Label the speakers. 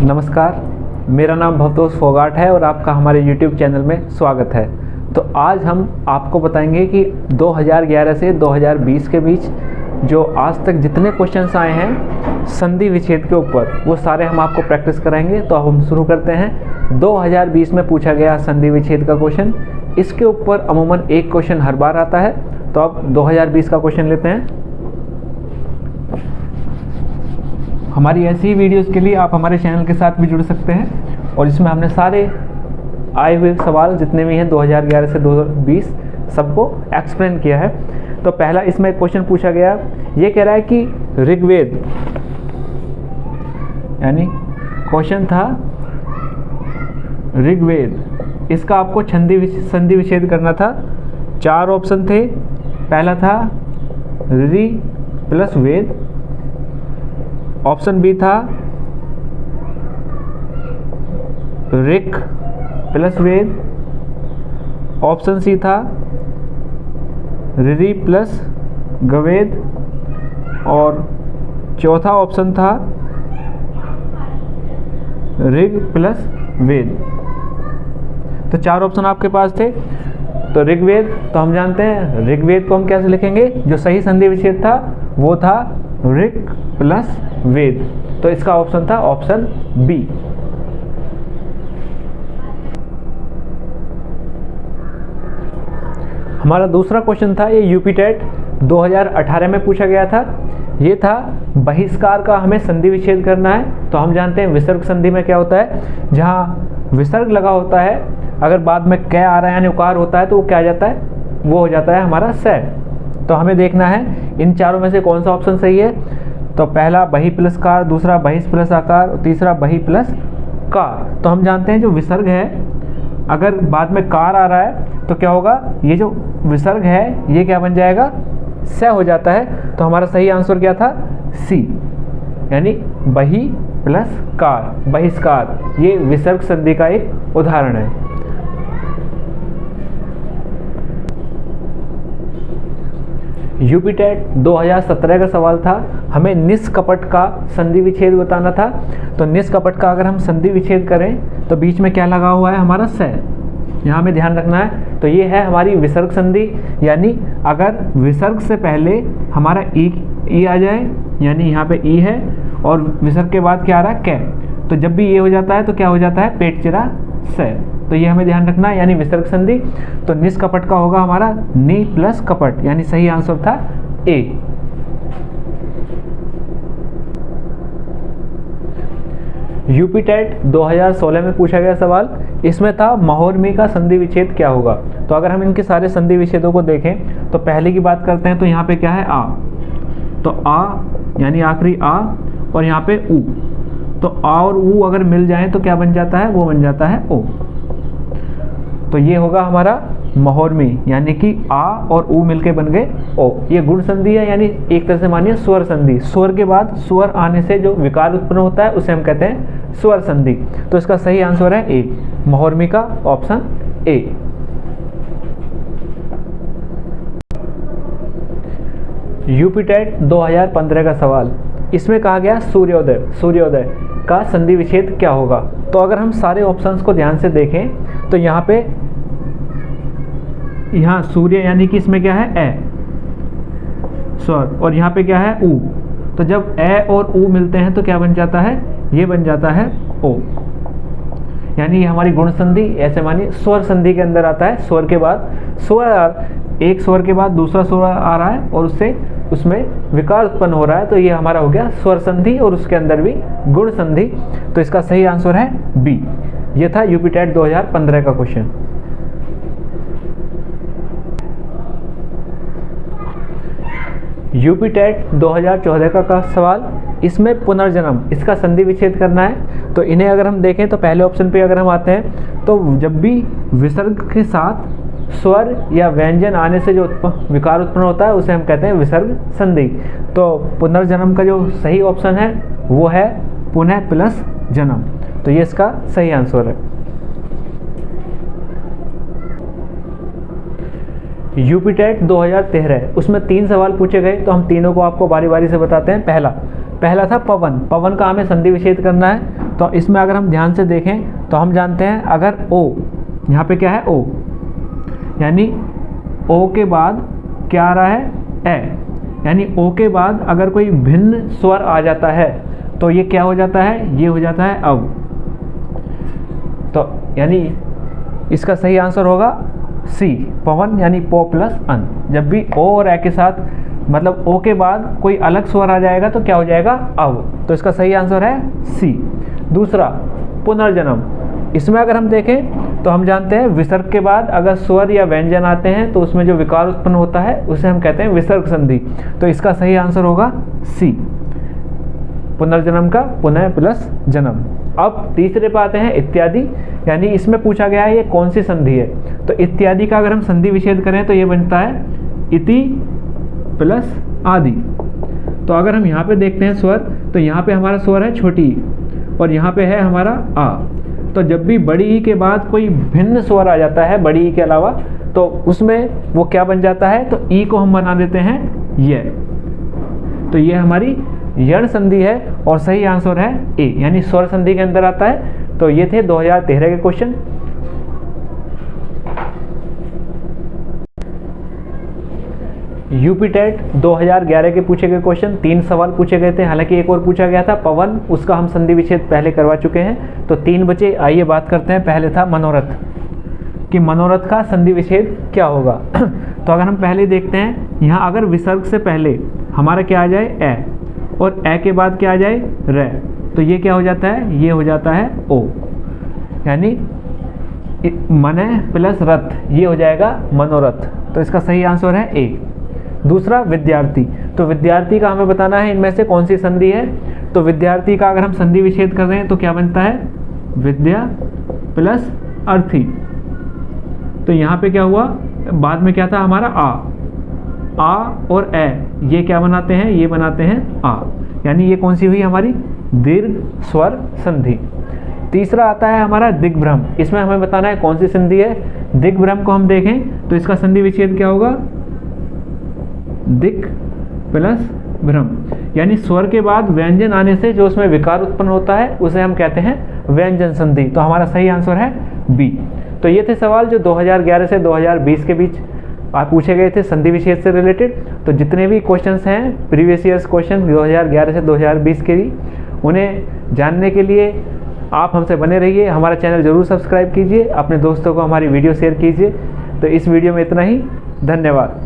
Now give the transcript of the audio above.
Speaker 1: नमस्कार, मेरा नाम भवतोष फोगाट है और आपका हमारे YouTube चैनल में स्वागत है। तो आज हम आपको बताएंगे कि 2011 से 2020 के बीच जो आज तक जितने क्वेश्चंस आए हैं संधि विच्छेद के ऊपर, वो सारे हम आपको प्रैक्टिस कराएंगे। तो अब हम शुरू करते हैं। 2020 में पूछा गया संधि विच्छेद का क्वेश्चन, इसके ऊपर अमूमन एक क्वेश्चन हर बार आता है। तो अब 2020 का क्वेश्चन लेते हैं। हमारी ऐसी ही वीडियोस के लिए आप हमारे चैनल के साथ भी जुड़ सकते हैं और इसमें हमने सारे आए हुए सवाल जितने भी हैं 2011 से 2020 सबको एक्सप्लेन किया है। तो पहला इसमें एक क्वेश्चन पूछा गया, ये कह रहा है कि ऋग्वेद, यानी क्वेश्चन था ऋग्वेद, इसका आपको संधि विच्छेद करना था। 4 ऑप्शन थे। पहला था ऋ प्लस वेद, ऑप्शन बी था ऋक प्लस वेद, ऑप्शन सी था ऋ प्लस गवेद और चौथा ऑप्शन था ऋग प्लस वेद। तो 4 ऑप्शन आपके पास थे। तो ऋग्वेद, तो हम जानते हैं ऋग्वेद को हम कैसे लिखेंगे, जो सही संधि विच्छेद था वो था ऋक प्लस वेद। तो इसका ऑप्शन था ऑप्शन बी। हमारा दूसरा क्वेश्चन था, ये यूपी टेट 2018 में पूछा गया था। ये था बहिष्कार का हमें संधि विच्छेद करना है। तो हम जानते हैं विसर्ग संधि में क्या होता है, जहाँ विसर्ग लगा होता है, अगर बाद में कै आ रहा है यानी उकार होता है तो वो क्या आ जाता है, वो हो जाता है हमारा सै। तो हमें देखना है इन चारों में से कौन सा ऑप्शन सही है। तो पहला बहि प्लस कार, दूसरा बहिष प्लस आकार और तीसरा बहि प्लस कार। तो हम जानते हैं जो विसर्ग है, अगर बाद में कार आ रहा है तो क्या होगा, ये जो विसर्ग है ये क्या बन जाएगा, स हो जाता है। तो हमारा सही आंसर क्या था, सी, यानी बहि प्लस कार, बहिष्कार। ये विसर्ग संधि का एक उदाहरण है। यूपी टेट 2017 का सवाल था, हमें निष्कपट का संधि विच्छेद बताना था। तो निष्कपट का अगर हम संधि विच्छेद करें तो बीच में क्या लगा हुआ है, हमारा स। यहाँ हमें ध्यान रखना है। तो ये है हमारी विसर्ग संधि, यानी अगर विसर्ग से पहले हमारा ई आ जाए, यानी यहाँ पे ई है और विसर्ग के बाद क्या आ रहा है, कै। तो जब भी ये हो जाता है तो क्या हो जाता है, पेट चिरा स। तो ये हमें ध्यान रखना है, यानी विसर्ग संधि। तो निष्कपट का होगा हमारा नि प्लस कपट, यानी सही आंसर था ए। यूपी टेट 2016 में पूछा गया सवाल, इसमें था महोर्मी का संधि विच्छेद क्या होगा। तो अगर हम इनके सारे संधि विच्छेदों को देखें तो पहले की बात करते हैं। तो यहाँ पे क्या है, आ। तो आ यानी आखिरी आ और यहाँ पे ऊ। तो आ और ऊ अगर मिल जाए तो क्या बन जाता है, वो बन जाता है ओ। तो ये होगा हमारा महोर्मी, यानी कि आ और ऊ मिलके बन गए ओ। ये गुण संधि है, यानी एक तरह से मानिए स्वर संधि। स्वर के बाद स्वर आने से जो विकार उत्पन्न होता है उसे हम कहते हैं स्वर संधि। तो इसका सही आंसर है ए, महोर्मी का ऑप्शन ए। यूपी टेट 2015 का सवाल, इसमें कहा गया सूर्योदय का संधि विच्छेद क्या होगा। तो अगर हम सारे ऑप्शंस को ध्यान से देखें तो यहाँ पे सूर्य यानी कि इसमें क्या है, ए स्वर, और यहाँ पे क्या है, ऊ। तो जब ए और ऊ मिलते हैं तो क्या बन जाता है, ये बन जाता है ओ। यानी ये हमारी गुण संधि, ऐसे मानिए स्वर संधि के अंदर आता है। स्वर के बाद स्वर, एक स्वर के बाद दूसरा स्वर आ रहा है और उसमें विकार उत्पन्न हो रहा है। तो ये हमारा हो गया स्वर संधि और उसके अंदर भी गुण संधि। तो इसका सही आंसर है बी। ये था यूपी टेट 2015 का क्वेश्चन। यूपी टेट 2014 का सवाल, इसमें पुनर्जन्म, इसका संधि विच्छेद करना है। तो इन्हें अगर हम देखें तो पहले ऑप्शन पे अगर हम आते हैं तो जब भी विसर्ग के साथ स्वर या व्यंजन आने से जो विकार उत्पन्न होता है उसे हम कहते हैं विसर्ग संधि। तो पुनर्जन्म का जो सही ऑप्शन है वो है पुनः प्लस जन्म। तो ये इसका सही आंसर है। यूपी टेट 2013, उसमें 3 सवाल पूछे गए। तो हम तीनों को आपको बारी बारी से बताते हैं। पहला था पवन। पवन का हमें संधि विच्छेद करना है। तो इसमें अगर हम ध्यान से देखें तो हम जानते हैं अगर ओ, यहाँ पे क्या है ओ, यानी ओ के बाद क्या आ रहा है ए, यानी ओ के बाद अगर कोई भिन्न स्वर आ जाता है तो ये क्या हो जाता है, ये हो जाता है अव। तो यानी इसका सही आंसर होगा सी, पवन, यानी पो प्लस अन। जब भी ओ और ए के साथ मतलब ओ के बाद कोई अलग स्वर आ जाएगा तो क्या हो जाएगा अव। तो इसका सही आंसर है सी। दूसरा पुनर्जन्म, इसमें अगर हम देखें तो हम जानते हैं विसर्ग के बाद अगर स्वर या व्यंजन आते हैं तो उसमें जो विकार उत्पन्न होता है उसे हम कहते हैं विसर्ग संधि। तो इसका सही आंसर होगा सी, पुनर्जन्म का पुनः प्लस जन्म। अब तीसरे पे आते हैं इत्यादि, यानी इसमें पूछा गया है ये कौन सी संधि है। तो इत्यादि का अगर हम संधि विच्छेद करें तो ये बनता है इति प्लस आदि। तो अगर हम यहाँ पे देखते हैं स्वर, तो यहाँ पे हमारा स्वर है छोटी ई और यहाँ पे है हमारा आ। तो जब भी बड़ी ई के बाद कोई भिन्न स्वर आ जाता है बड़ी ई के अलावा, तो उसमें वो क्या बन जाता है, तो ई को हम बना देते हैं ये। तो ये हमारी यण संधि है और सही आंसर है ए, यानी स्वर संधि के अंदर आता है। तो ये थे 2013 के क्वेश्चन। यूपी टेट 2011 के पूछे गए क्वेश्चन, 3 सवाल पूछे गए थे, हालांकि एक और पूछा गया था पवन, उसका हम संधि विच्छेद पहले करवा चुके हैं। तो 3 बचे, आइए बात करते हैं। पहले था मनोरथ, कि मनोरथ का संधि विच्छेद क्या होगा। तो अगर हम पहले देखते हैं, यहाँ अगर विसर्ग से पहले हमारा क्या आ जाए ए, और ए के बाद क्या आ जाए रे, तो ये क्या हो जाता है, ये हो जाता है ओ, यानी मन प्लस रथ, ये हो जाएगा मनोरथ। तो इसका सही आंसर है ए। दूसरा विद्यार्थी, तो विद्यार्थी का हमें बताना है इनमें से कौन सी संधि है। तो विद्यार्थी का अगर हम संधि विच्छेद कर रहे हैं तो क्या बनता है, विद्या प्लस अर्थी। तो यहाँ पे क्या हुआ, बाद में क्या था हमारा आ और ए, ये क्या बनाते हैं, ये बनाते हैं आ, यानी ये कौन सी हुई हमारी दीर्घ स्वर संधि। तीसरा आता है हमारा दिग्भ्रम, इसमें हमें बताना है कौन सी संधि है। दिग्भ्रम को हम देखें तो इसका संधि विच्छेद क्या होगा, दिक् प्लस भ्रम, यानी स्वर के बाद व्यंजन आने से जो उसमें विकार उत्पन्न होता है उसे हम कहते हैं व्यंजन संधि। तो हमारा सही आंसर है बी। तो ये थे सवाल जो 2011 से 2020 के बीच आप पूछे गए थे संधि विच्छेद से रिलेटेड। तो जितने भी क्वेश्चंस हैं प्रीवियस ईयर्स क्वेश्चन 2011 से 2020 के लिए, उन्हें जानने के लिए आप हमसे बने रहिए। हमारा चैनल ज़रूर सब्सक्राइब कीजिए, अपने दोस्तों को हमारी वीडियो शेयर कीजिए। तो इस वीडियो में इतना ही, धन्यवाद।